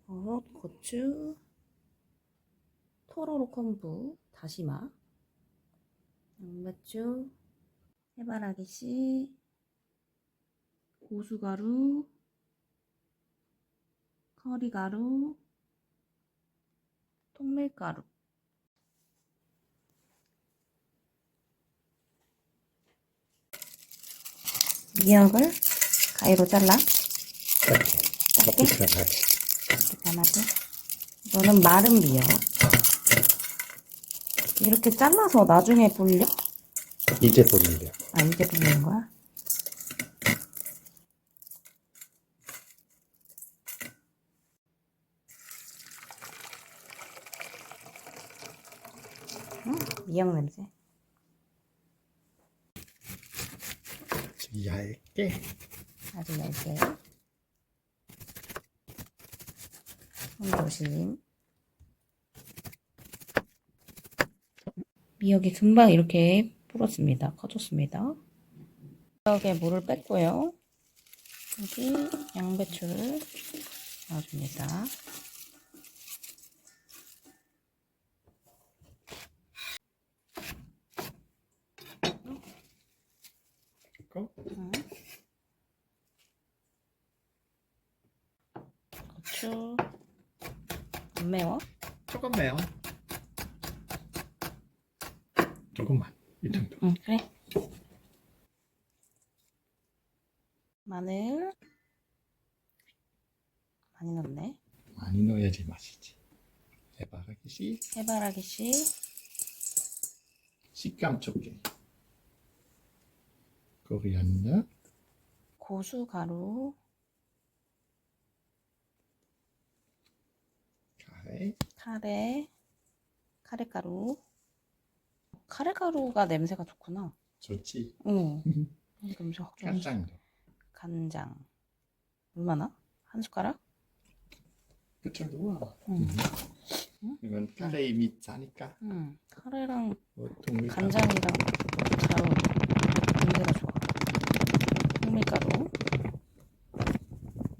버섯, 고추, 토로로昆布, 다시마, 양배추, 해바라기 씨, 고수가루, 커리가루, 통밀가루. 미역을 가위로 잘라. 먹기 편하게. 편하게. 이거는 마른 미역. 이렇게 잘라서 나중에 불려? 이제 돌리려. 아, 이제 불리는 거야? 미역 냄새. 얇게. 아주 얇게. 손 조심. 미역이 금방 이렇게 불었습니다. 커졌습니다. 미역에 물을 뺐고요. 여기 양배추를 넣어줍니다. 그리고 고추. 안 매워? 조금 매워. 조금만. 이 정도. 응, 그래. 마늘. 많이 넣네. 많이 넣어야지 맛이지. 해바라기 씨. 해바라기 씨. 식감 좋게. 코리안더. 고수가루. 카레. 카레가루. 카레가루가 냄새가 좋구나. 좋지. 응. 냄새 확 좋네. 간장도. 간장. 얼마나? 한 숟가락? 그 정도야. 응. 이건 카레 이미 짜니까. 응. 카레랑 보통 간장이랑 잘 어울려. 냄새가 좋아. 통밀가루.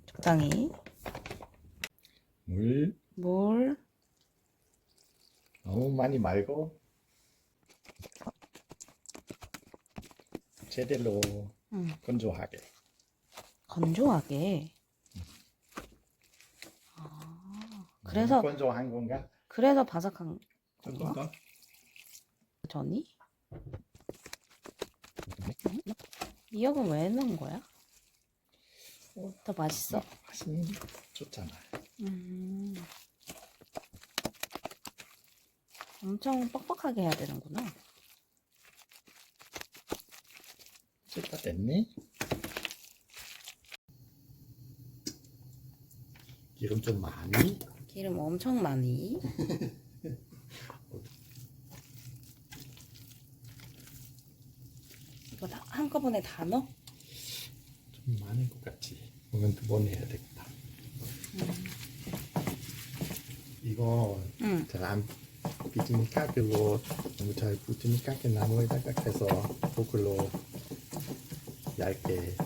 적당히. 물. 너무 많이 말고 제대로 건조하게. 건조하게. 아, 그래서 건조한 건가? 그래서 바삭한 조금 건가? 더. 전이? 미역은 왜 넣은 거야? 더 맛있어? 맛은 좋잖아. 엄청 뻑뻑하게 해야 되는구나. 이제 다 됐네. 기름 좀 많이. 기름 엄청 많이. 이거 다 한꺼번에 다 넣어? 좀 많은 것 같지. 이건 두 번 해야 되겠다. 이거 잘 안 빚으니까 그리고 너무 잘 붙으니까 그 나무에다가 해서 포크로 얇게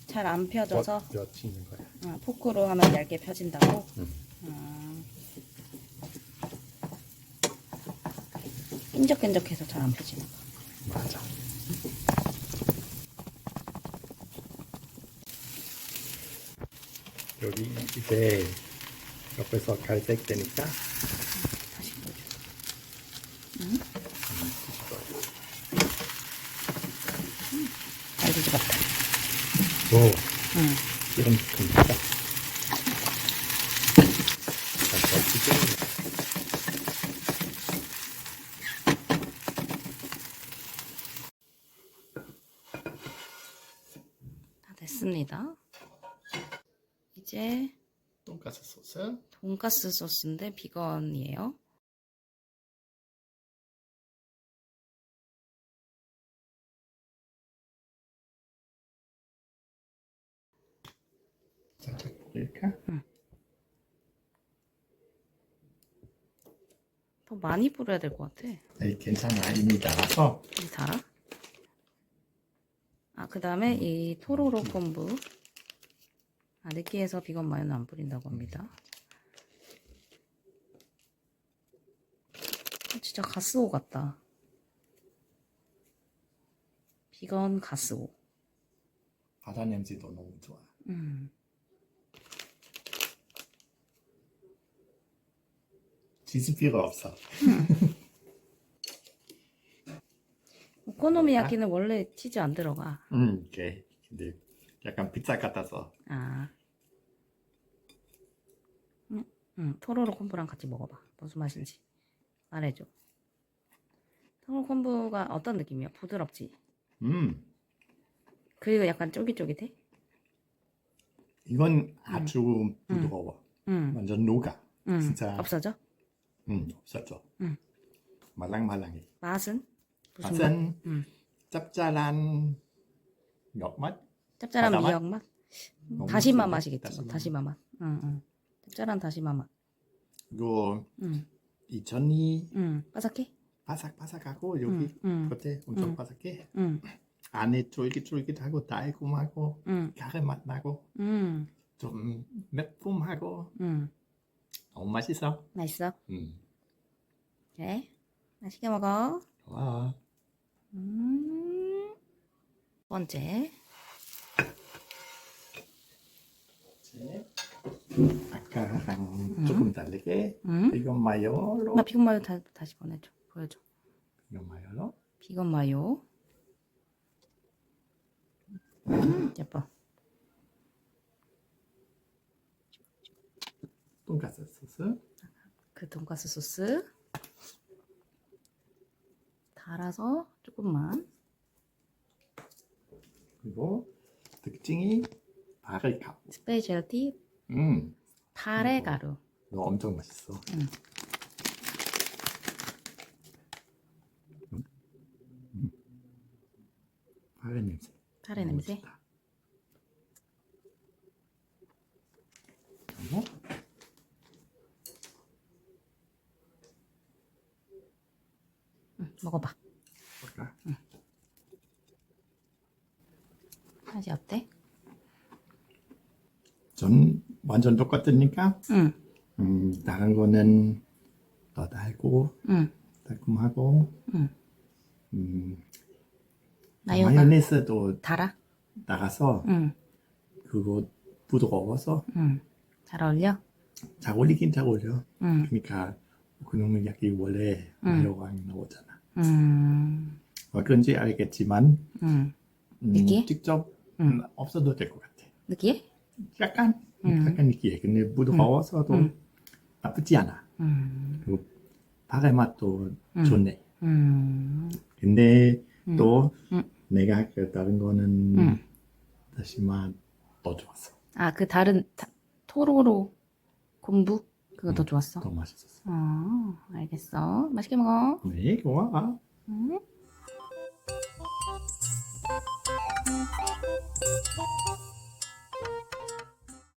잘 안 펴져서 펴지는 거야. 포크로 하면 얇게 펴진다고? 끈적끈적해서 잘 안 펴지는 거. 맞아. 여기 이제 옆에서 갈색 되니까 다시 보여줘. 잘 뒤집었다. 또 기름 듭니다. 다 됐습니다. 이제 돈가스 소스. 돈가스 소스인데 비건이에요. 살짝 뿌릴까? 더 많이 뿌려야 될 것 같아. 아니, 괜찮아. 이미 달아서. 이 달아? 아, 그 다음에 이 토로로昆부 아, 느끼해서 비건 마요는 안 뿌린다고 합니다. 진짜 가스오 같다. 비건 가스오. 바다 냄새도 너무 좋아. 치즈 필요 없어. 오코노미야키는 원래 치즈 안 들어가. 오케이. 근데 약간 피자 같아서. 아. 토로로 콤부랑 같이 먹어봐. 무슨 맛인지 말해줘. 토로로 콤부가 어떤 느낌이야? 부드럽지? 그리고 약간 쫄깃쫄깃해? 이건 아주 부드러워. 완전 녹아. 진짜. 없어져? 없었죠. 응. 말랑말랑해. 맛은? 무슨 맛은 맛? 짭짤한 역맛? 짭짤한 바다 맛? 미역 맛? 너무 다시마 센데? 맛이겠지. 다시마 맛. 짭짤한 다시마 맛. 이거 응. 이전이 바삭해? 바삭바삭하고 여기 겉에 엄청 바삭해. 안에 쫄깃쫄깃하고 달콤하고 가래 맛 나고 좀 매콤하고 너무 맛있어. 맛있어? 그래? 맛있게 먹어. 좋아. 첫 번째. 아까랑 조금 다르게 이건 마요로. 나 비건 마요 다시 보내줘. 보여줘. 이건 마요로. 비건 마요. 예뻐. 돈가스 소스. 그 돈가스 소스 달아서 조금만. 그리고 특징이 바리가루. 스페셜티 파레 가루. 너 엄청 맛있어. 파레 냄새. 파레 냄새. 맛있다. 그리고 먹어봐. 볼까? 맛이 어때? 전 완전 똑같으니까. 다른 거는 더 달고 달콤하고. 마요가 마요네즈도 달아? 나가서 그거 부드러워서 잘 어울려? 잘 어울리긴 잘 어울려. 그러니까 오코노미야키 원래 마요랑 나오잖아. 그런지 알겠지만 느끼해? 직접 없어도 될 것 같아. 느끼해? 약간 느끼해. 근데 부드러워서도 나쁘지 않아. 그리고 파레 맛도 좋네. 근데 또 내가 그 다른 거는 다시마 더 좋았어. 아, 그 다른 토로로 콤부? 그거 더 좋았어? 더 맛있었어. 알겠어. 맛있게 먹어. 네, 고마워. 음.